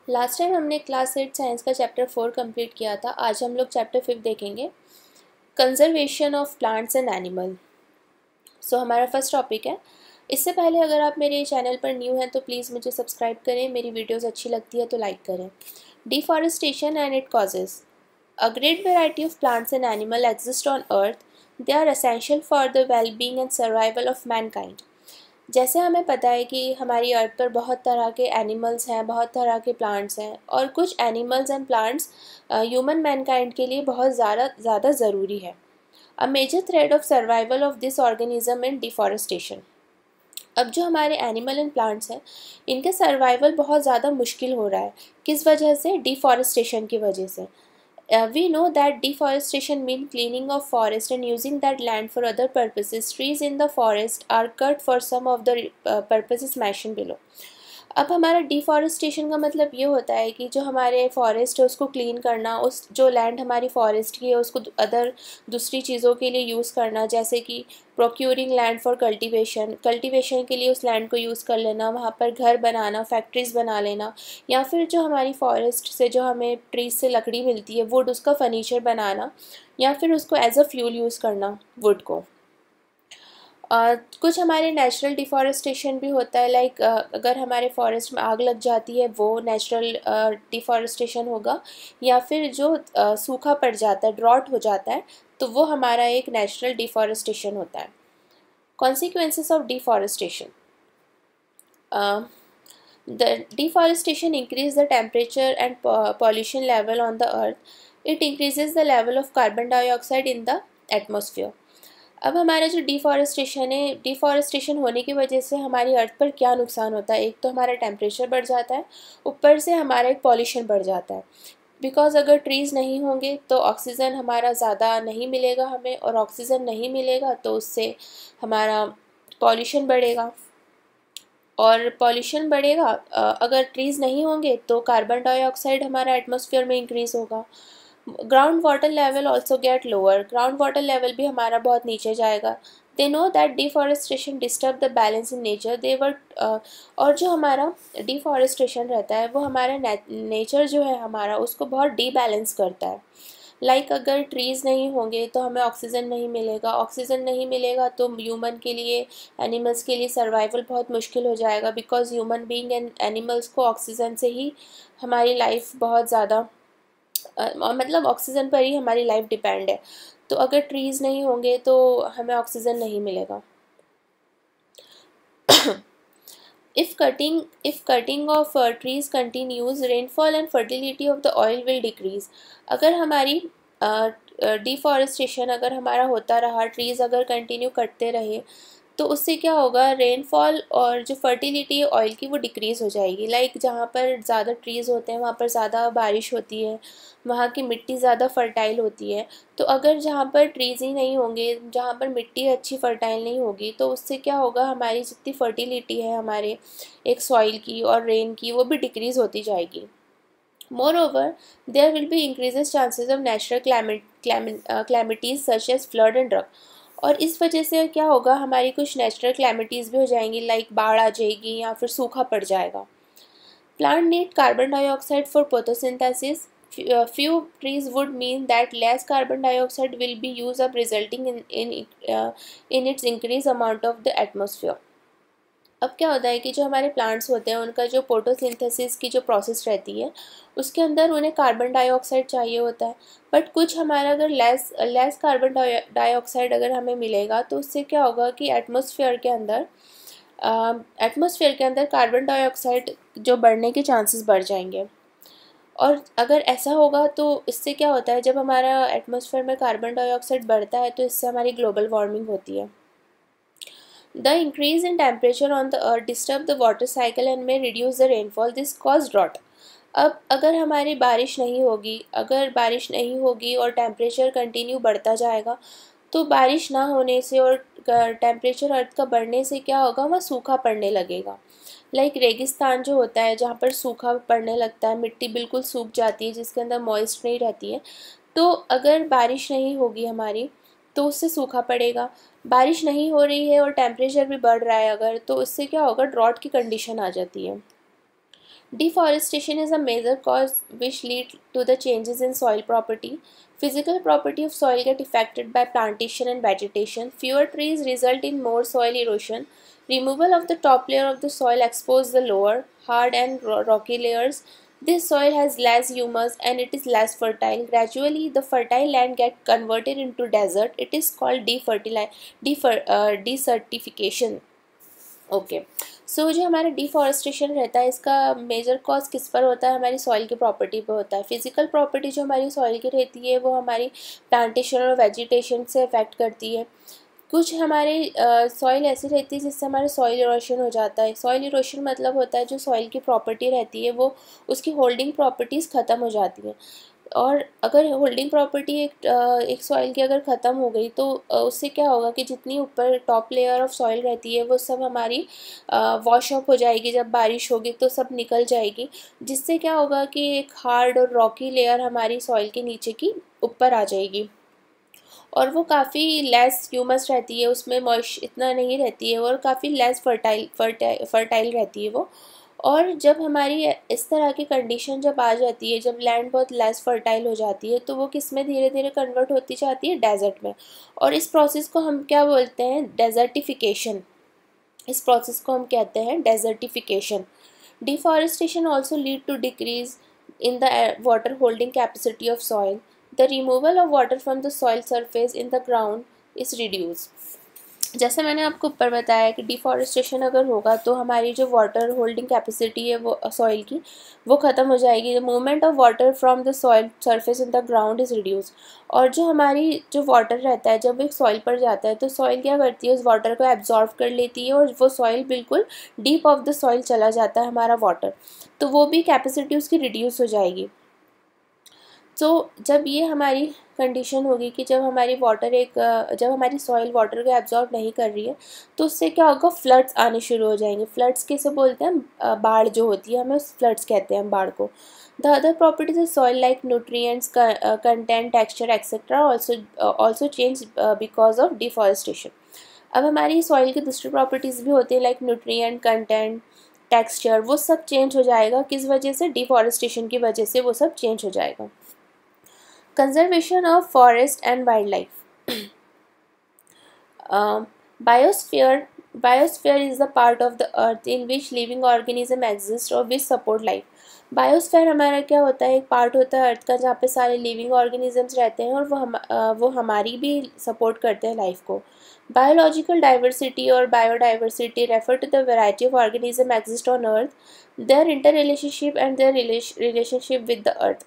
Last time हमने class 8 science का chapter 4 complete किया था। आज हम लोग चैप्टर 5 देखेंगे, conservation of plants and animal. So हमारा फर्स्ट टॉपिक है। इससे पहले अगर आप मेरे चैनल पर न्यू हैं तो प्लीज़ मुझे सब्सक्राइब करें, मेरी वीडियोस अच्छी लगती है तो लाइक करें। Deforestation and it causes. A great variety of plants and animal exist on earth. They are essential for the well being and survival of mankind. जैसे हमें पता है कि हमारी अर्थ पर बहुत तरह के एनिमल्स हैं, बहुत तरह के प्लांट्स हैं, और कुछ animals and plants human mankind के लिए बहुत ज़्यादा ज़रूरी है। A major threat of survival of this organism in deforestation. अब जो हमारे एनिमल एंड प्लांट्स हैं, इनके सर्वाइवल बहुत ज़्यादा मुश्किल हो रहा है। किस वजह से? डिफॉरेस्टेशन की वजह से। We know that deforestation means cleaning of forest and using that land for other purposes. Trees in the forest are cut for some of the purposes mentioned below. अब हमारा डिफॉरेस्टेशन का मतलब ये होता है कि जो हमारे फॉरेस्ट है उसको क्लीन करना, उस जो लैंड हमारी फॉरेस्ट की है उसको दूसरी चीज़ों के लिए यूज़ करना, जैसे कि प्रोक्यूरिंग लैंड फॉर कल्टीवेशन के लिए उस लैंड को यूज़ कर लेना, वहाँ पर घर बनाना, फैक्ट्रीज़ बना लेना, या फिर जो हमारी फॉरेस्ट से जो हमें ट्रीज से लकड़ी मिलती है वुड, उसका फर्नीचर बनाना, या फिर उसको एज अ फ्यूल यूज़ करना वुड को। कुछ हमारे नेचुरल डिफॉरेस्टेशन भी होता है, लाइक अगर हमारे फॉरेस्ट में आग लग जाती है वो नेचुरल डिफॉरेस्टेशन होगा, या फिर जो सूखा पड़ जाता है, ड्रॉट हो जाता है, तो वो हमारा एक नेचुरल डिफॉरेस्टेशन होता है। Consequences of deforestation. The deforestation increases the temperature and pollution level on the earth. It increases the level of carbon dioxide in the atmosphere. अब हमारा जो डिफॉरेस्टेशन है, डिफॉरेस्टेशन होने की वजह से हमारी अर्थ पर क्या नुकसान होता है? एक तो हमारा टेम्परेचर बढ़ जाता है, ऊपर से हमारा एक पॉल्यूशन बढ़ जाता है। बिकॉज अगर ट्रीज़ नहीं होंगे तो ऑक्सीजन हमारा ज़्यादा नहीं मिलेगा हमें, और ऑक्सीजन नहीं मिलेगा तो उससे हमारा पॉल्यूशन बढ़ेगा, और पॉल्यूशन बढ़ेगा। अगर ट्रीज़ नहीं होंगे तो कार्बन डाइऑक्साइड हमारा एटमॉस्फेयर में इंक्रीज़ होगा। Ground water level also get lower. Ground water level भी हमारा बहुत नीचे जाएगा। They know that deforestation disturb the balance in nature. और जो हमारा डिफॉरेस्टेशन रहता है वो हमारा नेचर जो है हमारा उसको बहुत डीबैलेंस करता है। लाइक अगर ट्रीज़ नहीं होंगे तो हमें ऑक्सीजन नहीं मिलेगा, ऑक्सीजन नहीं मिलेगा तो ह्यूमन के लिए, एनिमल्स के लिए सर्वाइवल बहुत मुश्किल हो जाएगा, because human being and animals को ऑक्सीजन से ही हमारी लाइफ बहुत ज़्यादा मतलब ऑक्सीजन पर ही हमारी लाइफ डिपेंड है। तो अगर ट्रीज़ नहीं होंगे तो हमें ऑक्सीजन नहीं मिलेगा। If cutting of trees continues, rainfall and fertility of the oil will decrease. अगर हमारी डिफॉरेस्टेशन अगर हमारा होता रहा, ट्रीज़ अगर कंटिन्यू कटते रहे, तो उससे क्या होगा? रेनफॉल और जो फर्टिलिटी है ऑयल की वो डिक्रीज़ हो जाएगी। लाइक जहाँ पर ज़्यादा ट्रीज़ होते हैं वहाँ पर ज़्यादा बारिश होती है, वहाँ की मिट्टी ज़्यादा फर्टाइल होती है। तो अगर जहाँ पर ट्रीज़ ही नहीं होंगे, जहाँ पर मिट्टी अच्छी फर्टाइल नहीं होगी, तो उससे क्या होगा? हमारी जितनी फर्टिलिटी है हमारे एक सॉइल की और रेन की, वो भी डिक्रीज़ होती जाएगी। Moreover, there will be increases chances of natural calamities such as flood and drought. और इस वजह से क्या होगा? हमारी कुछ नेचुरल क्लैमिटीज़ भी हो जाएंगी, लाइक बाढ़ आ जाएगी या फिर सूखा पड़ जाएगा। Plant need carbon dioxide for photosynthesis. Few trees would mean that less carbon dioxide will be used up, resulting in its increased amount of the atmosphere. अब क्या होता है कि जो हमारे प्लांट्स होते हैं उनका जो फोटोसिंथेसिस की जो प्रोसेस रहती है उसके अंदर उन्हें कार्बन डाइऑक्साइड चाहिए होता है, बट कुछ हमारा अगर लेस कार्बन डाइऑक्साइड अगर हमें मिलेगा तो उससे क्या होगा कि एटमॉस्फेयर के अंदर कार्बन डाइऑक्साइड जो बढ़ने के चांसेस बढ़ जाएंगे। और अगर ऐसा होगा तो इससे क्या होता है, जब हमारा एटमॉस्फेयर में कार्बन डाइऑक्साइड बढ़ता है तो इससे हमारी ग्लोबल वार्मिंग होती है। The increase in temperature on the earth disturb the water cycle and may reduce the rainfall. This cause drought. अब अगर हमारी बारिश नहीं होगी, अगर बारिश नहीं होगी और टेम्परेचर कंटिन्यू बढ़ता जाएगा, तो बारिश ना होने से और टेम्परेचर अर्थ का बढ़ने से क्या होगा? वह सूखा पड़ने लगेगा। लाइक रेगिस्तान जो होता है जहाँ पर सूखा पड़ने लगता है, मिट्टी बिल्कुल सूख जाती है जिसके अंदर मॉइस्ट नहीं रहती है, तो अगर बारिश नहीं होगी हमारी तो उससे सूखा पड़ेगा। बारिश नहीं हो रही है और टेम्परेचर भी बढ़ रहा है अगर, तो उससे क्या होगा? ड्रॉट की कंडीशन आ जाती है। Deforestation is a major cause which lead to the changes in soil property. Physical property of soil get affected by plantation and vegetation. Fewer trees result in more soil erosion. Removal of the top layer of the soil exposes the lower, hard and rocky layers. This soil has less humus and it is less fertile. Gradually, the fertile land gets converted into desert. It is called desertification. Okay so जो हमारा deforestation रहता है इसका major cause किस पर होता है, हमारी सॉइल की प्रॉपर्टी पर होता है. फिजिकल प्रॉपर्टी जो हमारी सॉइल की रहती है वो हमारी प्लांटेशन और वेजिटेशन से अफेक्ट करती है. कुछ हमारे सॉइल ऐसी रहती है जिससे हमारा सॉइल इरोशन हो जाता है. सॉइल इरोशन मतलब होता है जो सॉइल की प्रॉपर्टी रहती है वो उसकी होल्डिंग प्रॉपर्टीज़ ख़त्म हो जाती हैं. और अगर होल्डिंग प्रॉपर्टी एक सॉइल की अगर ख़त्म हो गई तो उससे क्या होगा कि जितनी ऊपर टॉप लेयर ऑफ सॉइल रहती है वो सब हमारी वॉश अप हो जाएगी. जब बारिश होगी तो सब निकल जाएगी, जिससे क्या होगा कि एक हार्ड और रॉकी लेयर हमारी सॉइल के नीचे की ऊपर आ जाएगी और वो काफ़ी लेस ह्यूमस रहती है, उसमें मॉइश इतना नहीं रहती है और काफ़ी लेस फर्टाइल रहती है वो. और जब हमारी इस तरह की कंडीशन जब आ जाती है, जब लैंड बहुत लेस फर्टाइल हो जाती है तो वो किस में धीरे धीरे कन्वर्ट होती जाती है, डेजर्ट में. और इस प्रोसेस को हम क्या बोलते हैं, डेजर्टिफिकेशन. इस प्रोसेस को हम कहते हैं desertification. Deforestation also lead to decrease in the water holding capacity of soil. The removal of water from the soil surface in the ground is reduced. जैसे मैंने आपको ऊपर बताया कि डिफॉरेस्टेशन अगर होगा तो हमारी जो वाटर होल्डिंग कैपेसिटी है वो सॉइल की वो ख़त्म हो जाएगी. The movement of water from the soil surface in the ground is reduce. और जो हमारी जो वाटर रहता है जब एक सॉइल पर जाता है तो सॉइल क्या करती है, उस वाटर को एब्जॉर्व कर लेती है और वो सॉइल बिल्कुल डीप ऑफ द सॉइल चला जाता है हमारा वाटर, तो वो भी कैपेसिटी उसकी रिड्यूस हो जाएगी. तो जब ये हमारी कंडीशन होगी कि जब हमारी जब हमारी सॉइल वाटर को एब्जॉर्ब नहीं कर रही है तो उससे क्या होगा, फ्लड्स आने शुरू हो जाएंगे. फ्लड्स किसे बोलते हैं, बाढ़ जो होती है हमें फ्लड्स कहते हैं बाढ़ को. The other properties of soil like nutrients, content, texture etcetera also change because of deforestation. अब हमारी सॉइल की दूसरी प्रॉपर्टीज़ भी होती है लाइक न्यूट्रिएंट, कंटेंट, टेक्सचर, वो सब चेंज हो जाएगा. किस वजह से, डिफॉरेस्टेशन की वजह से वो सब चेंज हो जाएगा. Conservation of forest and wildlife. Biosphere. Biosphere is the part of the earth in which living organism exist or which support life. Biosphere हमारा क्या होता है, एक पार्ट होता है अर्थ का जहाँ पे सारे लिविंग ऑर्गेनिजम्स रहते हैं और वो हमारी भी सपोर्ट करते हैं लाइफ को. बायोलॉजिकल डाइवर्सिटी और biodiversity refer to the variety of organism exist on earth, their inter relationship and their relationship with the earth.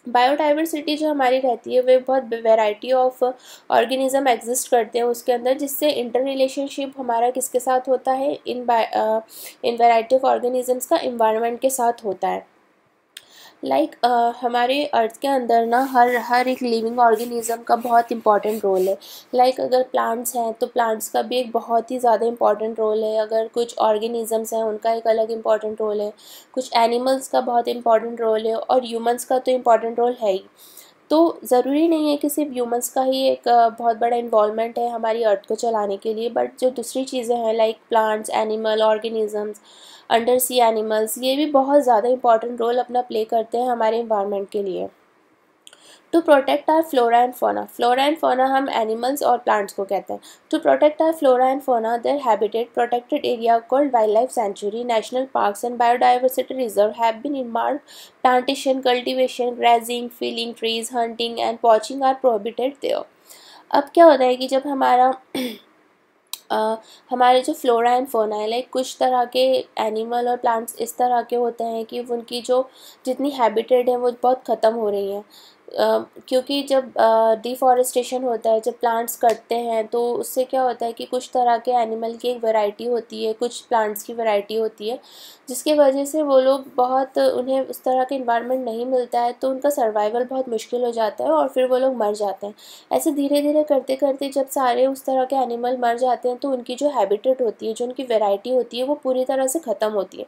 Biodiversity जो हमारी रहती है वो बहुत वैरायटी ऑफ ऑर्गेनिज्म एग्जिस्ट करते हैं उसके अंदर, जिससे इंटर रिलेशनशिप हमारा किसके साथ होता है, इन वैरायटी ऑफ ऑर्गेनिजम्स का इन्वायरमेंट के साथ होता है. हमारे अर्थ के अंदर ना हर एक लिविंग ऑर्गेनिज्म का बहुत इंपॉर्टेंट रोल है. अगर प्लांट्स हैं तो प्लांट्स का भी एक बहुत ही ज़्यादा इंपॉर्टेंट रोल है. अगर कुछ ऑर्गेनिजम्स हैं उनका एक अलग इंपॉर्टेंट रोल है. कुछ एनिमल्स का बहुत इंपॉर्टेंट रोल है और ह्यूमंस का तो इंपॉर्टेंट रोल है ही. तो ज़रूरी नहीं है कि सिर्फ ह्यूमंस का ही एक बहुत बड़ा इन्वॉल्वमेंट है हमारी अर्थ को चलाने के लिए, बट जो दूसरी चीज़ें हैं like plants, animal, organisms, under sea animals, ये भी बहुत ज़्यादा इंपॉर्टेंट रोल अपना प्ले करते हैं हमारे इन्वायरमेंट के लिए. To protect our flora and fauna हम एनिमल्स और प्लांट्स को कहते हैं. To protect our flora and fauna their habitat protected area called wild life sanctuary, national parks and biodiversity reserve have been earmarked. Plantation, cultivation, grazing, felling trees, hunting and poaching are prohibited there. अब क्या होता है कि जब हमारे जो flora and फोना है कुछ तरह के एनिमल और प्लांट्स इस तरह के होते हैं कि उनकी जो जितनी हैबिटेट है वो बहुत ख़त्म हो रही हैं. क्योंकि जब डिफॉरेस्टेशन होता है, जब प्लांट्स कटते हैं तो उससे क्या होता है कि कुछ तरह के एनिमल की एक वैरायटी होती है, कुछ प्लांट्स की वैरायटी होती है, जिसके वजह से वो लोग उन्हें उस तरह के इन्वायरमेंट नहीं मिलता है तो उनका सर्वाइवल बहुत मुश्किल हो जाता है और फिर वो लोग मर जाते हैं. ऐसे धीरे धीरे करते करते जब सारे उस तरह के एनिमल मर जाते हैं तो उनकी जो हैबिटेट होती है, जो उनकी वैरायटी होती है वो पूरी तरह से ख़त्म होती है.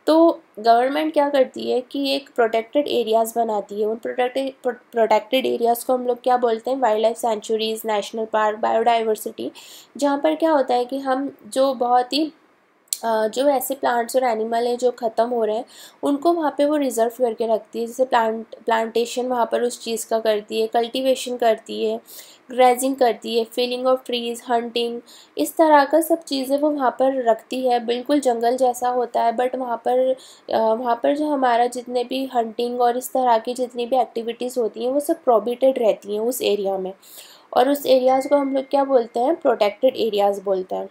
तो गवर्नमेंट क्या करती है कि एक प्रोटेक्टेड एरियाज़ बनाती है. उन प्रोटेक्टेड एरियाज़ को हम लोग क्या बोलते हैं, wild life centuries, national park, biodiversity, जहाँ पर क्या होता है कि हम जो बहुत ही जो ऐसे प्लांट्स और एनिमल हैं जो ख़त्म हो रहे हैं उनको वहाँ पे वो रिज़र्व करके रखती है। जैसे प्लांटेशन वहाँ पर उस चीज़ का करती है, कल्टीवेशन करती है, ग्रेजिंग करती है, फिलिंग ऑफ ट्रीज़, हंटिंग, इस तरह का सब चीज़ें वो वहाँ पर रखती है। बिल्कुल जंगल जैसा होता है, बट वहाँ पर जो हमारा जितने भी हंटिंग और इस तरह की जितनी भी एक्टिविटीज़ होती हैं वो सब प्रोहिबिटेड रहती हैं उस एरिया में। और उस एरियाज़ को हम लोग क्या बोलते हैं, प्रोटेक्टेड एरियाज़ बोलते हैं।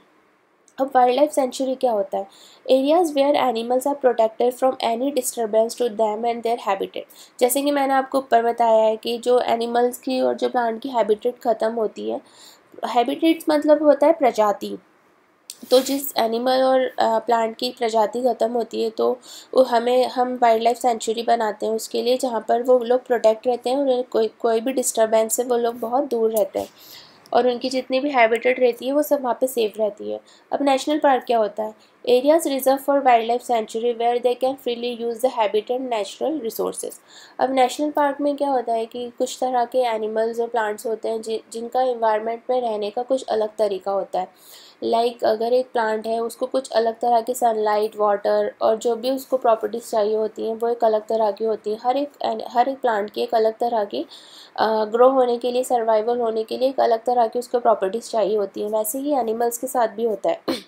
अब वाइल्ड लाइफ सेंचुरी क्या होता है, areas where animals are protected from any disturbance to them and their habitat. जैसे कि मैंने आपको ऊपर बताया है कि जो एनिमल्स की और जो प्लांट की हैबिटेट ख़त्म होती है, हैबिटेट्स मतलब होता है प्रजाति। तो जिस एनिमल और प्लांट की प्रजाति ख़त्म होती है तो वो हम वाइल्ड लाइफ सेंचुरी बनाते हैं उसके लिए, जहाँ पर वो लोग प्रोटेक्ट रहते हैं और उन्हें कोई भी डिस्टर्बेंस से वो लोग बहुत दूर रहते हैं और उनकी जितनी भी हैबिटेट रहती है वो सब वहाँ पे सेफ रहती है। अब नेशनल पार्क क्या होता है, areas reserve for wild life sanctuary where they can freely use the habitat natural resources. अब नेशनल पार्क में क्या होता है कि कुछ तरह के एनिमल्स और प्लांट्स होते हैं जिनका इन्वायरमेंट में रहने का कुछ अलग तरीका होता है। अगर एक प्लांट है उसको कुछ अलग तरह के सनलाइट, वाटर और जो भी उसको प्रॉपर्टीज़ चाहिए होती हैं वो एक अलग तरह की होती है। हर एक प्लांट की एक अलग तरह की ग्रो होने के लिए, सर्वाइवल होने के लिए एक अलग तरह की उसको प्रॉपर्टीज़ चाहिए होती हैं। वैसे ही एनिमल्स के साथ भी होता है।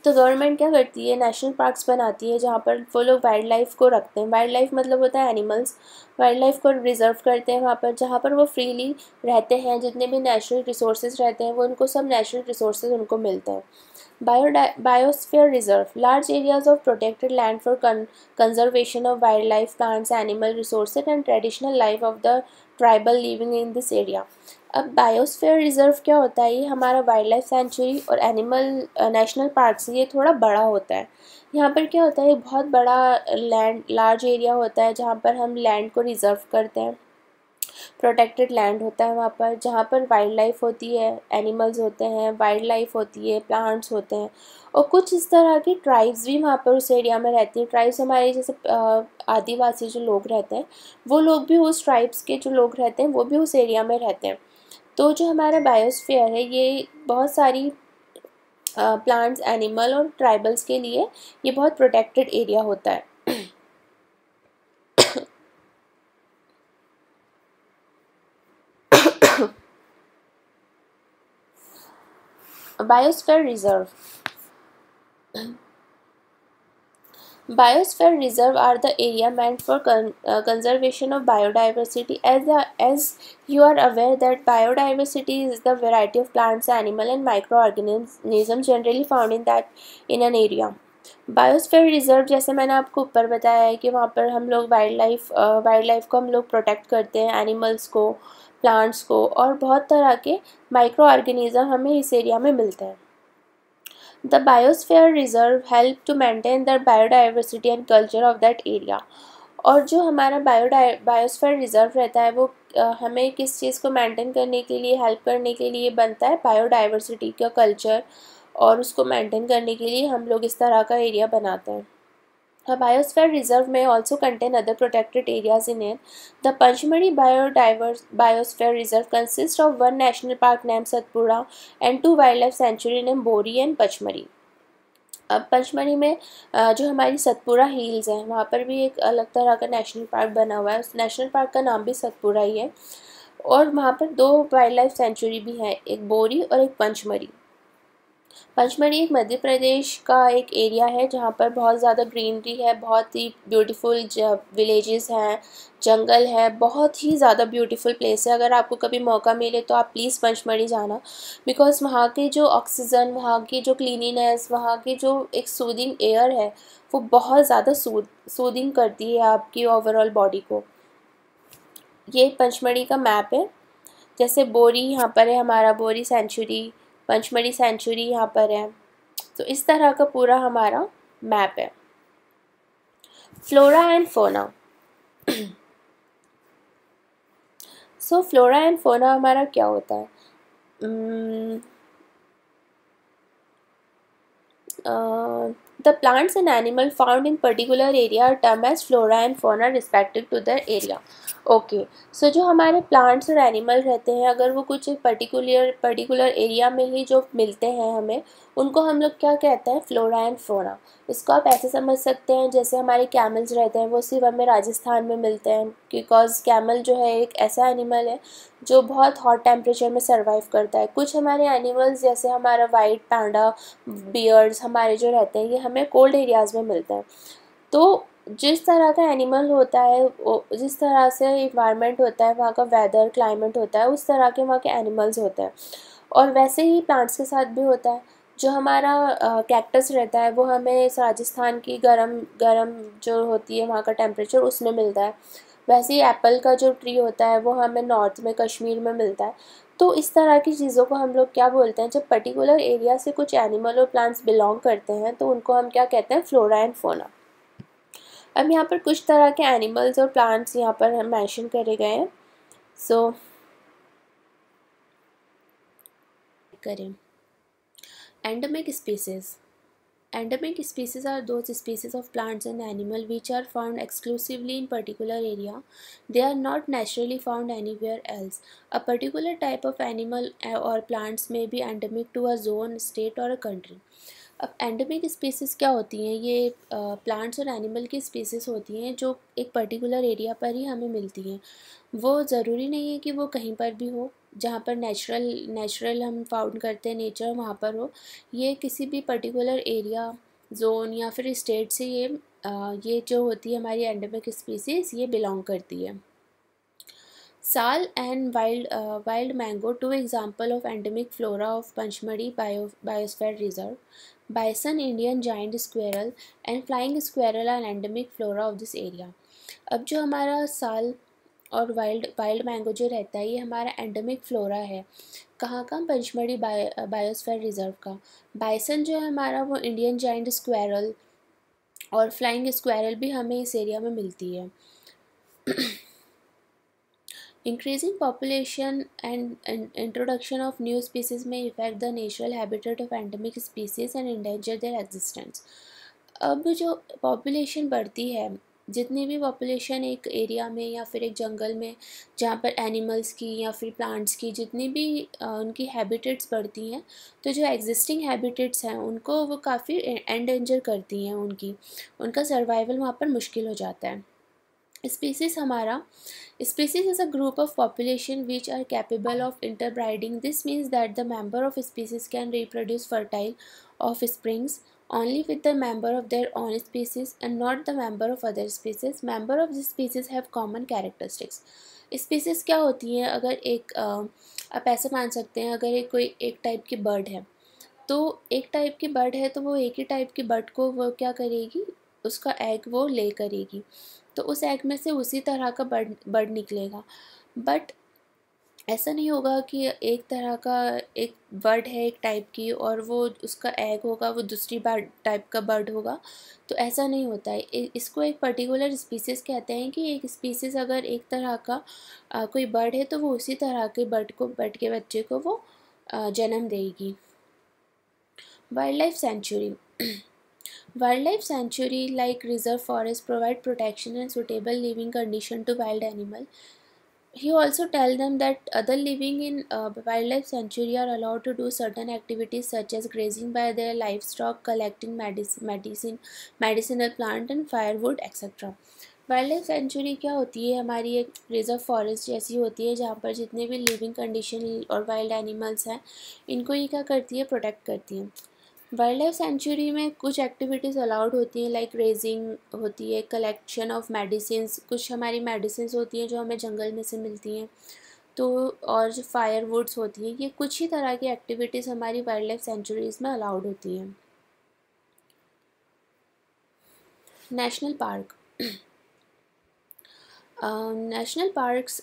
तो गवर्नमेंट क्या करती है, नेशनल पार्क्स बनाती है जहाँ पर वो लोग वाइल्ड लाइफ को रखते हैं। वाइल्ड लाइफ मतलब होता है एनिमल्स। वाइल्ड लाइफ को रिजर्व करते हैं वहाँ पर जहाँ पर वो फ्रीली रहते हैं। जितने भी नेचुरल रिसोर्सेज रहते हैं वो उनको सब नेचुरल रिसोर्सेज उनको मिलते हैं। Biosphere reserve, large areas of protected land for conservation of wildlife, plants, animal resources and traditional life of the tribal living in this area. अब बायोस्फीयर रिजर्व क्या होता है, ये हमारा वाइल्ड लाइफ सेंचुरी और एनिमल नेशनल पार्क से ये थोड़ा बड़ा होता है। यहाँ पर क्या होता है, बहुत बड़ा लार्ज एरिया होता है जहाँ पर हम लैंड को रिजर्व करते हैं। प्रोटेक्टेड लैंड होता है वहाँ पर जहाँ पर वाइल्ड लाइफ होती है, एनिमल्स होते हैं, वाइल्ड लाइफ होती है, प्लांट्स होते हैं और कुछ इस तरह की ट्राइब्स भी वहाँ पर उस एरिया में रहती हैं। ट्राइब्स हमारे जैसे आदिवासी जो लोग रहते हैं वो लोग भी, उस ट्राइब्स के जो लोग रहते हैं वो भी उस एरिया में रहते हैं। तो जो हमारा बायोस्फीयर है ये बहुत सारी प्लांट्स, एनिमल और ट्राइबल्स के लिए ये बहुत प्रोटेक्टेड एरिया होता है। Biosphere Reserve. Biosphere Reserve are the area meant for conservation of biodiversity. As you are aware that biodiversity is the variety of plants, animal and microorganisms generally found in an area. Biosphere reserve जैसे मैंने आपको ऊपर बताया है कि वहाँ पर हम लोग वाइल्ड लाइफ को हम लोग प्रोटेक्ट करते हैं, एनिमल्स को, प्लांट्स को और बहुत तरह के माइक्रो ऑर्गेनिज्म हमें इस एरिया में मिलते हैं। The biosphere reserve help to maintain the biodiversity and culture of that area. और जो हमारा बायोस्फीयर रिजर्व रहता है वो हमें किस चीज़ को मेंटेन करने के लिए, हेल्प करने के लिए बनता है, बायोडाइवर्सिटी का कल्चर, और उसको मेंटेन करने के लिए हम लोग इस तरह का एरिया बनाते हैं। A biosphere reserve may also contain other protected areas in it. The Panchmari Biosphere Reserve consists of one national park named Satpura and two wildlife sanctuary named Bori and Pachmari. अब पंचमढ़ी में जो हमारी Satpura hills है वहाँ पर भी एक अलग तरह का नेशनल पार्क बना हुआ है। उस नेशनल पार्क का नाम भी सतपुरा ही है और वहाँ पर दो वाइल्ड लाइफ सेंचुरी भी हैं, एक बोरी और एक पंचमढ़ी। पंचमढ़ी एक मध्य प्रदेश का एक एरिया है जहाँ पर बहुत ज़्यादा ग्रीनरी है, बहुत ही ब्यूटीफुल विलेजेस हैं, जंगल है, बहुत ही ज़्यादा ब्यूटीफुल प्लेस है। अगर आपको कभी मौका मिले तो आप प्लीज़ पंचमढ़ी जाना, बिकॉज़ वहाँ के जो ऑक्सीजन, वहाँ की जो क्लीनिनेस, वहाँ की जो एक सूदिंग एयर है वो बहुत ज़्यादा सूदिंग करती है आपकी ओवरऑल बॉडी को। ये पंचमढ़ी का मैप है। जैसे बोरी यहाँ पर है हमारा, बोरी सेंचुरी, पंचमढ़ी सेंचुरी यहाँ पर है। तो इस तरह का पूरा हमारा मैप है। फ्लोरा एंड फोना। सो फ्लोरा एंड फोना हमारा क्या होता है, the plants and animal found in particular area are termed as flora and fauna respective to their area. Okay, so जो हमारे प्लांट्स और एनिमल रहते हैं अगर वो कुछ पर्टिकुलर एरिया में ही जो मिलते हैं हमें उनको हम लोग क्या कहते हैं, फ्लोरा एंड फौना। इसको आप ऐसे समझ सकते हैं जैसे हमारे कैमल्स रहते हैं वो सिर्फ हमें राजस्थान में मिलते हैं, बिकॉज कैमल जो है एक ऐसा एनिमल है जो बहुत हॉट टेम्परेचर में सर्वाइव करता है। कुछ हमारे एनिमल्स जैसे हमारा वाइट पैंडा, बियर्स हमारे जो रहते हैं ये हमें कोल्ड एरियाज़ में मिलते हैं। तो जिस तरह का एनिमल होता है, जिस तरह से इन्वायरमेंट होता है, वहाँ का वेदर क्लाइमेट होता है, उस तरह के वहाँ के एनिमल्स होते हैं। और वैसे ही प्लांट्स के साथ भी होता है। जो हमारा कैक्टस रहता है वो हमें राजस्थान की गरम गरम जो होती है वहाँ का टेम्परेचर उसमें मिलता है। वैसे ही एप्पल का जो ट्री होता है वो हमें नॉर्थ में कश्मीर में मिलता है। तो इस तरह की चीज़ों को हम लोग क्या बोलते हैं, जब पर्टिकुलर एरिया से कुछ एनिमल और प्लांट्स बिलोंग करते हैं तो उनको हम क्या कहते हैं, फ्लोरा एंड फोना। अब यहाँ पर कुछ तरह के एनिमल्स और प्लांट्स यहाँ पर मेंशन करे गए हैं। सो करें endemic species. Endemic species are those species of plants and animal which are found exclusively in particular area. They are not naturally found anywhere else. A particular type of animal or plants may be endemic to a zone, state or a country. अब endemic species क्या होती हैं, ये plants और animal की species होती हैं जो एक पर्टिकुलर एरिया पर ही हमें मिलती हैं। वो ज़रूरी नहीं है कि वो कहीं पर भी हो, जहाँ पर नेचुरल हम फाउंड करते हैं नेचर वहाँ पर हो। ये किसी भी पर्टिकुलर एरिया, जोन या फिर स्टेट से ये जो होती है हमारी एंडेमिक स्पीसीज़ ये बिलोंग करती है। Sal and wild mango, two example of endemic flora of Pachmarhi biosphere reserve. Bison, Indian giant squirrel and flying squirrel are endemic flora of this area. अब जो हमारा साल और वाइल्ड मैंगो जो रहता है ये हमारा एंडेमिक फ्लोरा है। कहाँ का, पंचमढ़ी बायोस्फीयर रिजर्व का। बाइसन जो है हमारा वो इंडियन जाइंट स्क्वेरल और फ्लाइंग स्क्वेरल भी हमें इस एरिया में मिलती है। Increasing population and introduction of new species may affect the natural habitat of endemic species and endanger their existence. अब जो पॉपुलेशन बढ़ती है, जितनी भी पॉपुलेशन एक एरिया में या फिर एक जंगल में जहाँ पर एनिमल्स की या फिर प्लांट्स की जितनी भी उनकी हैबिटेट्स बढ़ती हैं, तो जो एग्जिस्टिंग हैबिटेट्स हैं उनको वो काफ़ी एंडेंजर करती हैं, उनका सर्वाइवल वहाँ पर मुश्किल हो जाता है। स्पीसीज़ हमारा species is a group of population which are capable of interbreeding. This means that the member of species can reproduce fertile offsprings only with the member of their own species and not the member of other species. Member of this species have common characteristics. Species क्या होती हैं, अगर एक आप ऐसे मान सकते हैं, अगर एक टाइप की बर्ड है, तो एक टाइप की बर्ड है तो वो एक ही टाइप की बर्ड को वो क्या करेगी, उसका एग वो ले करेगी, तो उस एग में से उसी तरह का बर्ड निकलेगा। बट ऐसा नहीं होगा कि एक तरह का एक बर्ड है एक टाइप की और वो उसका एग होगा वो दूसरी टाइप का बर्ड होगा, तो ऐसा नहीं होता है। इसको एक पर्टिकुलर स्पीसीज़ कहते हैं कि एक स्पीसीज़ अगर एक तरह का कोई बर्ड है तो वो उसी तरह के बर्ड के बच्चे को वो जन्म देगी। Wildlife sanctuary. Wildlife sanctuary like reserve forest provide protection and suitable living condition to wild animal. He also tell them that other living in wildlife sanctuary are allowed to do certain activities such as grazing by their livestock, collecting medicinal plant and firewood etc. Wild sanctuary क्या होती है, हमारी एक reserve forest जैसी होती है जहाँ पर जितने भी लिविंग कंडीशन और वाइल्ड एनिमल्स हैं इनको ये क्या करती है, प्रोटेक्ट करती हैं। वाइल्ड लाइफ सेंचुरी में कुछ एक्टिविटीज़ अलाउड होती हैं, लाइक रेजिंग होती है, कलेक्शन ऑफ मेडिसिन्स, कुछ हमारी मेडिसिन्स होती हैं जो हमें जंगल में से मिलती हैं, तो और जो फायर वुड्स होती हैं, ये कुछ ही तरह की एक्टिविटीज़ हमारी वाइल्ड लाइफ सेंचुरीज़ में अलाउड होती हैं। National park. National parks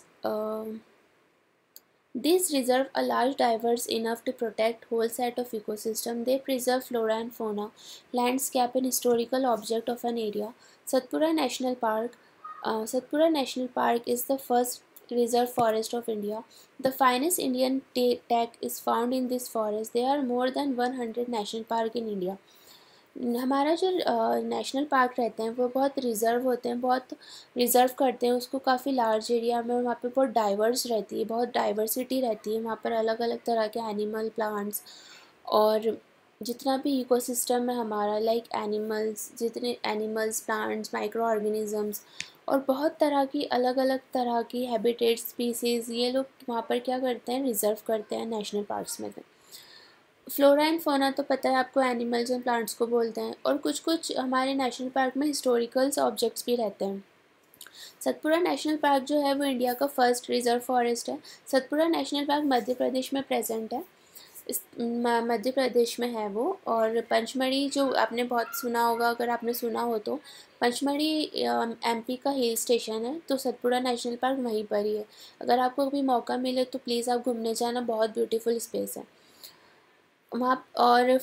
these reserve a large diverse enough to protect whole set of ecosystem. They preserve flora and fauna, landscape and historical object of an area. Satpura National Park. Satpura National Park is the first reserve forest of India. The finest Indian teak is found in this forest. There are more than 100 national park in India. हमारा जो national park रहते हैं वो बहुत reserve होते हैं, बहुत reserve करते हैं उसको काफ़ी लार्ज एरिया में, वहाँ पे बहुत डाइवर्स रहती है, बहुत डाइवर्सिटी रहती है वहाँ पर, अलग अलग तरह के एनिमल प्लांट्स और जितना भी इकोसिस्टम है हमारा, लाइक एनिमल्स, जितने एनिमल्स, प्लांट्स, माइक्रो ऑर्गेनिजम्स और बहुत तरह की अलग अलग तरह की हैबिटेट स्पीसीज़, ये लोग वहाँ पर क्या करते हैं, रिजर्व करते हैं नेशनल पार्क्स में। फ्लोरा एंड फौना तो पता है आपको, एनिमल्स एंड प्लांट्स को बोलते हैं। और कुछ कुछ हमारे नेशनल पार्क में हिस्टोरिकल्स ऑब्जेक्ट्स भी रहते हैं। सतपुड़ा नेशनल पार्क जो है वो इंडिया का फर्स्ट रिजर्व फॉरेस्ट है। सतपुड़ा नेशनल पार्क मध्य प्रदेश में प्रेजेंट है, इस मध्य प्रदेश में है वो। और पंचमढ़ी जो आपने बहुत सुना होगा, अगर आपने सुना हो तो, पंचमढ़ी एमपी का हिल स्टेशन है, तो सतपुड़ा नेशनल पार्क वहीं पर ही है। अगर आपको कभी मौका मिले तो प्लीज़ आप घूमने जाना, बहुत ब्यूटीफुल स्पेस है वहाँ। और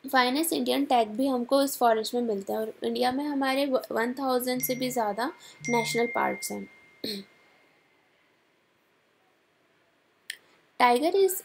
फाइनेस्ट इंडियन टैग भी हमको इस फॉरेस्ट में मिलता है। और इंडिया में हमारे 1000 से भी ज़्यादा नेशनल पार्क्स हैं। Tiger is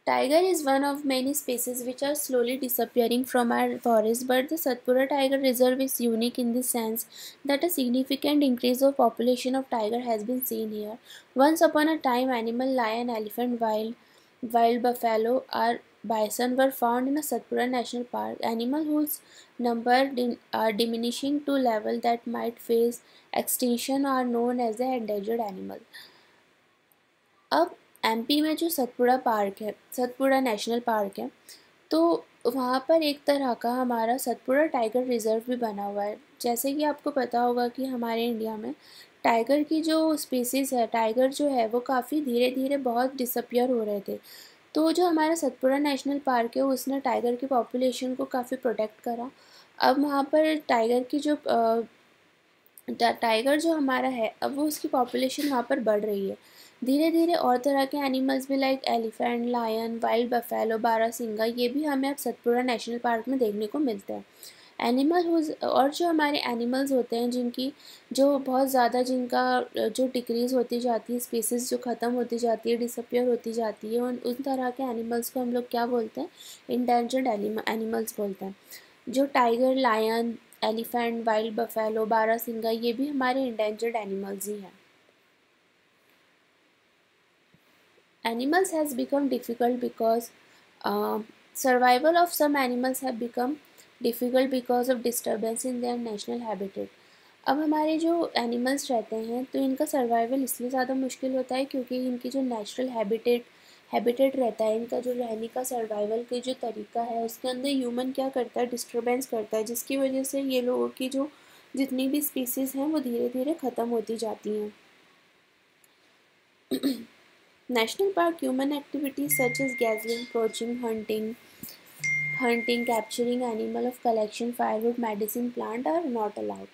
Tiger is one of many species which are slowly disappearing from our forest, but the Satpura Tiger Reserve is unique in the sense that a significant increase of population of tiger has been seen here. Once upon a time, animal, lion, elephant, wild buffalo, or bison were found in a Satpura National Park. Animals whose number are diminishing to level that might face extinction are known as the endangered animal. अब MP में जो Satpura park है, Satpura national park है, तो वहाँ पर एक तरह का हमारा सतपुड़ा टाइगर रिजर्व भी बना हुआ है। जैसे कि आपको पता होगा कि हमारे इंडिया में टाइगर की जो स्पीसीज़ है, टाइगर जो है वो काफ़ी धीरे धीरे बहुत डिसअपियर हो रहे थे। तो जो हमारा सतपुड़ा नेशनल पार्क है उसने टाइगर की पॉपुलेशन को काफ़ी प्रोटेक्ट करा। अब वहाँ पर टाइगर की जो टाइगर जो हमारा है, अब वो उसकी पॉपुलेशन वहाँ पर बढ़ रही है धीरे धीरे। और तरह के एनिमल्स भी like elephant, lion, wild buffalo, बारहसिंगा, ये भी हमें अब सतपुड़ा नेशनल पार्क में देखने को मिलते हैं। और जो हमारे एनिमल्स होते हैं जिनकी जो बहुत ज़्यादा, जिनका जो डिक्रीज़ होती जाती है, स्पीसीज़ जो ख़त्म होती जाती है, डिसअपियर होती जाती है, उन तरह के एनिमल्स को हम लोग क्या बोलते हैं, इंडेंजर्ड एनिमल्स बोलते हैं। जो tiger, lion, elephant, wild buffalo, बारहसिंगा, ये भी हमारे इंडेंजर्ड एनिमल्स ही हैं। Animals has become difficult because survival of some animals have become difficult because of disturbance in their national habitat. अब हमारे जो एनिमल्स रहते हैं तो इनका सर्वाइवल इसलिए ज़्यादा मुश्किल होता है क्योंकि इनकी जो नेचुरल हैबिटेट रहता है, इनका जो रहने का सर्वाइवल का जो तरीका है, उसके अंदर ह्यूमन क्या करता है, डिस्टर्बेंस करता है, जिसकी वजह से ये लोगों की जो जितनी भी स्पीसीज़ हैं वो धीरे धीरे ख़त्म होती जाती हैं। National Park human activities such as gathering, poaching, hunting, capturing animal of collection, firewood, medicine plant are not allowed.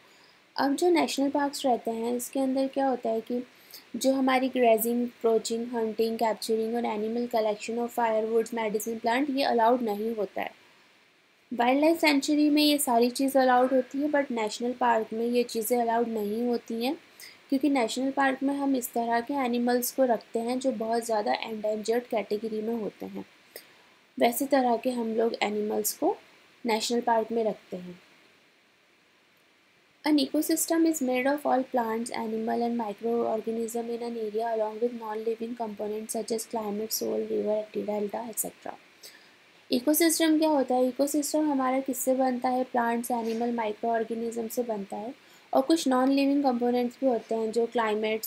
अब जो नेशनल पार्क्स रहते हैं इसके अंदर क्या होता है कि जो हमारी ग्रेजिंग, पोचिंग, हंटिंग, कैप्चरिंग और animal collection of firewoods, medicine plant, ये अलाउड नहीं होता है। वाइल्ड लाइफ सेंचुरी में ये सारी चीज़ अलाउड होती है, बट नेशनल पार्क में ये चीज़ें अलाउड नहीं होती हैं क्योंकि नेशनल पार्क में हम इस तरह के एनिमल्स को रखते हैं जो बहुत ज़्यादा एंडेंजर्ड कैटेगरी में होते हैं। वैसे तरह के हम लोग एनिमल्स को नेशनल पार्क में रखते हैं। An ecosystem is made of all plants, animal and microorganism in an area along with non-living components such as climate, soil, river, delta, etc. Ecosystem क्या होता है? इकोसिस्टम हमारा किससे बनता है? प्लांट्स, एनिमल, माइक्रो ऑर्गेनिज्म से बनता है। और कुछ नॉन लिविंग कंपोनेंट्स भी होते हैं जो climate,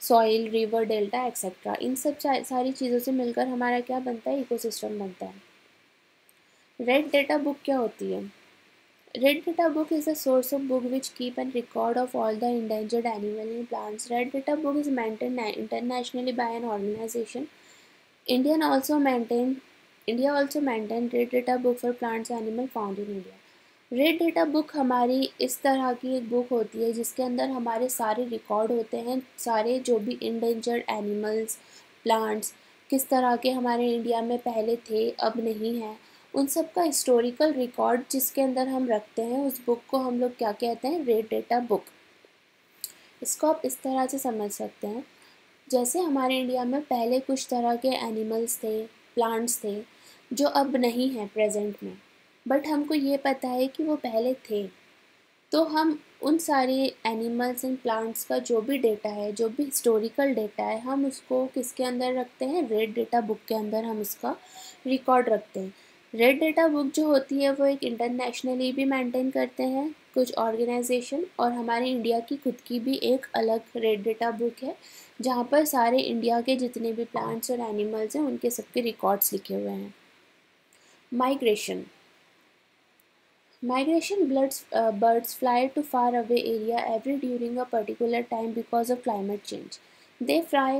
soil, river, delta, etcetera, इन सब सारी चीज़ों से मिलकर हमारा क्या बनता है? इकोसिस्टम बनता है। रेड डेटा बुक क्या होती है? Red data book is a source of book which keep and record of all the endangered animal and plants. Red data book is maintained internationally by an organization. India also maintain Red Data Book for plants animal found in India. Red data book हमारी इस तरह की एक book होती है जिसके अंदर हमारे सारे रिकॉर्ड होते हैं, सारे जो भी इंडेंजर्ड एनिमल्स, प्लांट्स किस तरह के हमारे इंडिया में पहले थे, अब नहीं हैं, उन सब का हिस्टोरिकल रिकॉर्ड जिसके अंदर हम रखते हैं, उस बुक को हम लोग क्या कहते हैं? Red data book. इसको आप इस तरह से समझ सकते हैं, जैसे हमारे इंडिया में पहले कुछ तरह के एनिमल्स थे, प्लांट्स थे जो अब नहीं हैं प्रेजेंट में, बट हमको ये पता है कि वो पहले थे, तो हम उन सारे एनिमल्स एंड प्लांट्स का जो भी डेटा है, जो भी हिस्टोरिकल डेटा है, हम उसको किसके अंदर रखते हैं? रेड डेटा बुक के अंदर हम उसका रिकॉर्ड रखते हैं। रेड डेटा बुक जो होती है वो एक इंटरनेशनली भी मेंटेन करते हैं कुछ ऑर्गेनाइजेशन, और हमारे इंडिया की खुद की भी एक अलग रेड डेटा बुक है जहाँ पर सारे इंडिया के जितने भी प्लांट्स और एनिमल्स हैं उनके सबके रिकॉर्ड्स लिखे हुए हैं। Migration birds fly to far away area every during a particular time because of climate change. They fly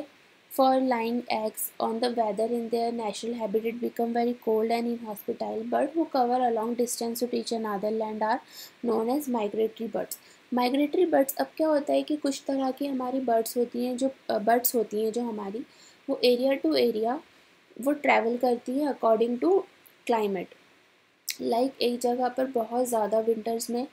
for laying eggs on the weather in their natural habitat become very cold and inhospitable. Birds who cover a long distance to reach another land are known as migratory birds. Migratory birds, अब क्या होता है कि कुछ तरह की हमारी birds होती हैं जो हमारी वो एरिया टू एरिया वो ट्रैवल करती हैं अकॉर्डिंग टू क्लाइमेट। एक जगह पर बहुत ज़्यादा विंटर्स में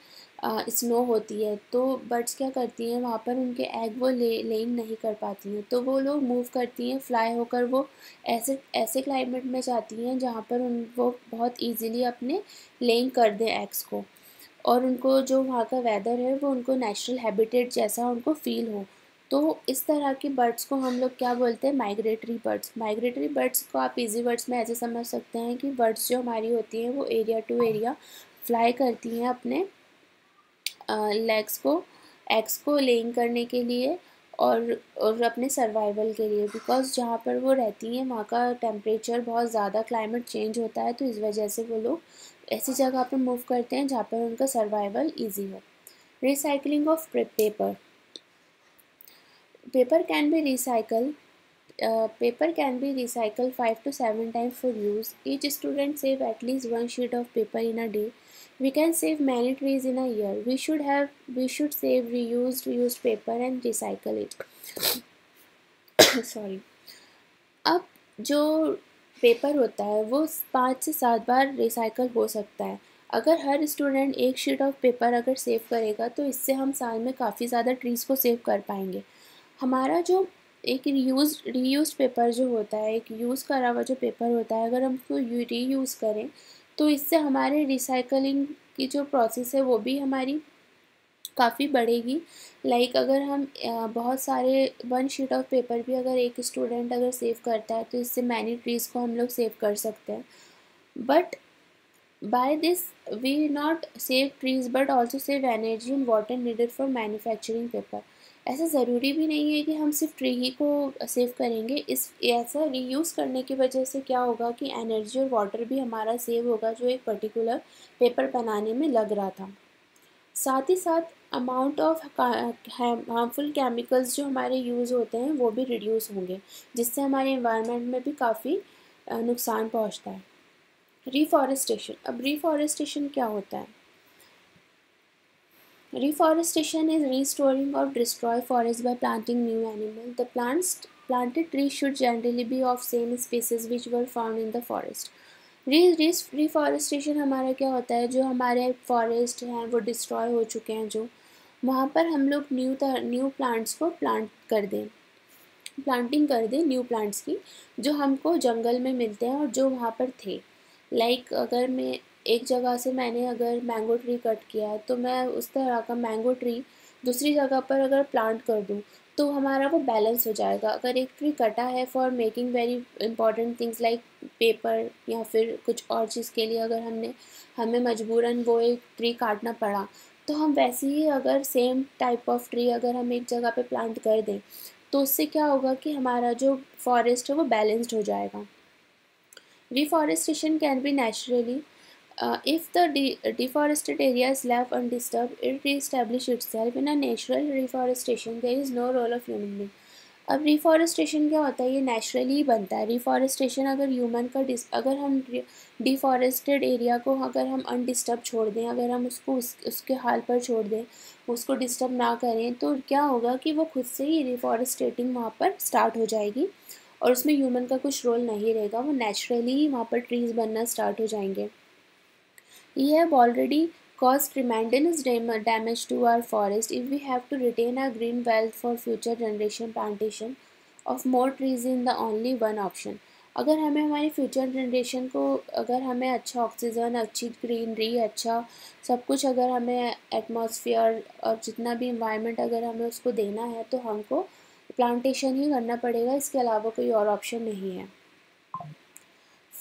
स्नो होती है तो बर्ड्स क्या करती हैं वहाँ पर उनके एग वो लेइंग नहीं कर पाती हैं, तो वो लोग मूव करती हैं फ्लाई होकर, वो ऐसे ऐसे क्लाइमेट में जाती हैं जहाँ पर वो बहुत इजीली अपने लेइंग कर दें एग्स को, और उनको जो वहाँ का वेदर है वो उनको नेचुरल हैबिटेट जैसा उनको फील हो। तो इस तरह के बर्ड्स को हम लोग क्या बोलते हैं, माइग्रेटरी बर्ड्स। माइग्रेटरी बर्ड्स को आप इजी वर्ड्स में ऐसे समझ सकते हैं कि बर्ड्स जो हमारी होती हैं वो एरिया टू एरिया फ्लाई करती हैं अपने एग्स को लेइंग करने के लिए और अपने सर्वाइवल के लिए, बिकॉज जहाँ पर वो रहती हैं वहाँ का टेम्परेचर बहुत ज़्यादा क्लाइमेट चेंज होता है, तो इस वजह से वो लोग ऐसी जगह पर मूव करते हैं जहाँ पर उनका सर्वाइवल ईजी हो। Recycling of paper can be recycled. Paper can be recycled 5 to 7 times for use. Each student save at least one sheet of paper in a day. We can save many trees in a year. We should save reused paper and recycle it. Sorry. अब जो paper होता है वो 5 से 7 बार recycle हो सकता है। अगर हर स्टूडेंट एक शीट ऑफ पेपर अगर सेव करेगा तो इससे हम साल में काफ़ी ज़्यादा ट्रीज़ को सेव कर पाएंगे। हमारा जो एक रीयूज़ पेपर जो होता है, एक यूज़ करा हुआ जो पेपर होता है, अगर हम उसको रीयूज़ करें तो इससे हमारे रिसाइकलिंग की जो प्रोसेस है वो भी हमारी काफ़ी बढ़ेगी। अगर हम बहुत सारे 1 शीट ऑफ पेपर भी अगर एक स्टूडेंट अगर सेव करता है तो इससे मैनी ट्रीज़ को हम लोग सेव कर सकते हैं। But by this we not save trees but also save energy and water needed for manufacturing paper. ऐसा ज़रूरी भी नहीं है कि हम सिर्फ ट्री ही को सेव करेंगे। ऐसा रीयूज़ करने की वजह से क्या होगा कि एनर्जी और वाटर भी हमारा सेव होगा जो एक पर्टिकुलर पेपर बनाने में लग रहा था। साथ ही साथ अमाउंट ऑफ हार्मफुल केमिकल्स जो हमारे यूज़ होते हैं वो भी रिड्यूस होंगे, जिससे हमारे एनवायरनमेंट में भी काफ़ी नुकसान पहुंचता है। रिफॉरेस्टेशन, अब रिफॉरेस्टेशन क्या होता है? Reforestation is restoring or destroy forest by planting new animal. The planted trees should generally be of same species which were found in the forest. Reforestation हमारा क्या होता है, जो हमारे फॉरेस्ट हैं वो डिस्ट्रॉय हो चुके हैं, जो वहाँ पर हम लोग न्यू प्लांट्स को प्लांटिंग कर दें न्यू प्लांट्स की, जो हमको जंगल में मिलते हैं और जो वहाँ पर थे। अगर मैं एक जगह से मैंने अगर मैंगो ट्री कट किया है तो मैं उस तरह का मैंगो ट्री दूसरी जगह पर अगर प्लांट कर दूँ तो हमारा वो बैलेंस हो जाएगा। अगर एक ट्री कटा है for making very important things like paper या फिर कुछ और चीज़ के लिए, अगर हमें मजबूरन वो एक ट्री काटना पड़ा, तो हम वैसे ही अगर सेम टाइप ऑफ ट्री अगर हम एक जगह पे प्लांट कर दें तो उससे क्या होगा कि हमारा जो फॉरेस्ट है वो बैलेंस्ड हो जाएगा। Reforestation can be naturally. If the deforested area is left undisturbed, it reestablishes itself. In a natural reforestation, there is no role of human being. अब रिफॉरेस्टेशन क्या होता है, ये नेचुरली ही बनता है। रिफॉरेस्टेशन अगर हम डिफॉरेस्टेड एरिया को अगर हम अनडिस्टर्ब छोड़ दें, अगर हम उसको उसके हाल पर छोड़ दें, उसको डिस्टर्ब ना करें, तो क्या होगा कि वो खुद से ही रिफॉरेस्टेटिंग वहाँ पर स्टार्ट हो जाएगी और उसमें ह्यूमन का कुछ रोल नहीं रहेगा। वो नेचुरली ही वहाँ पर ट्रीज़ बनना स्टार्ट हो जाएंगे। We have already caused tremendous damage to our forest. If we have to retain our green wealth for future generation, plantation of more trees is the only one option. अगर हमें हमारी future generation को अगर हमें अच्छा oxygen, अच्छी greenery, अच्छा सब कुछ अगर हमें एटमॉस्फेयर और जितना भी इन्वायरमेंट अगर हमें उसको देना है तो हमको प्लांटेशन ही करना पड़ेगा, इसके अलावा कोई और ऑप्शन नहीं है।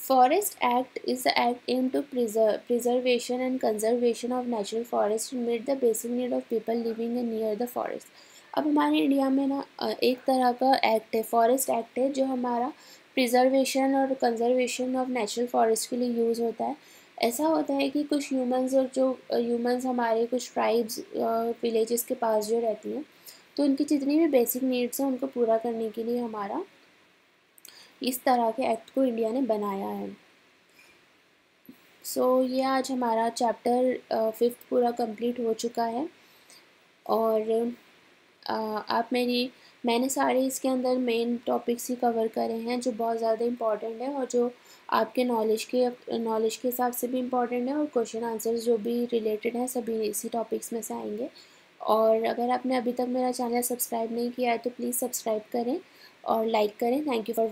Forest Act is the act aimed to preservation and conservation of natural forest and meet the basic need of people living near the forest. अब हमारे इंडिया में ना एक तरह का एक्ट है, फॉरेस्ट एक्ट है, जो हमारा प्रिजर्वेशन और कंजर्वेशन ऑफ नेचुरल फॉरेस्ट के लिए यूज़ होता है। ऐसा होता है कि कुछ ह्यूमंस और जो ह्यूमंस हमारे कुछ ट्राइब्स विलेजेस के पास जो रहती हैं, तो उनकी जितनी भी बेसिक नीड्स हैं उनको पूरा करने के लिए हमारा इस तरह के एक्ट को इंडिया ने बनाया है। ये आज हमारा चैप्टर 5 पूरा कंप्लीट हो चुका है। और मैंने सारे इसके अंदर मेन टॉपिक्स ही कवर करे हैं जो बहुत ज़्यादा इम्पॉर्टेंट है और जो आपके नॉलेज के हिसाब से भी इम्पॉर्टेंट है, और क्वेश्चन आंसर्स जो भी रिलेटेड हैं सभी इसी टॉपिक्स में से आएंगे। और अगर आपने अभी तक मेरा चैनल सब्सक्राइब नहीं किया है तो प्लीज़ सब्सक्राइब करें और लाइक करें। Thank you for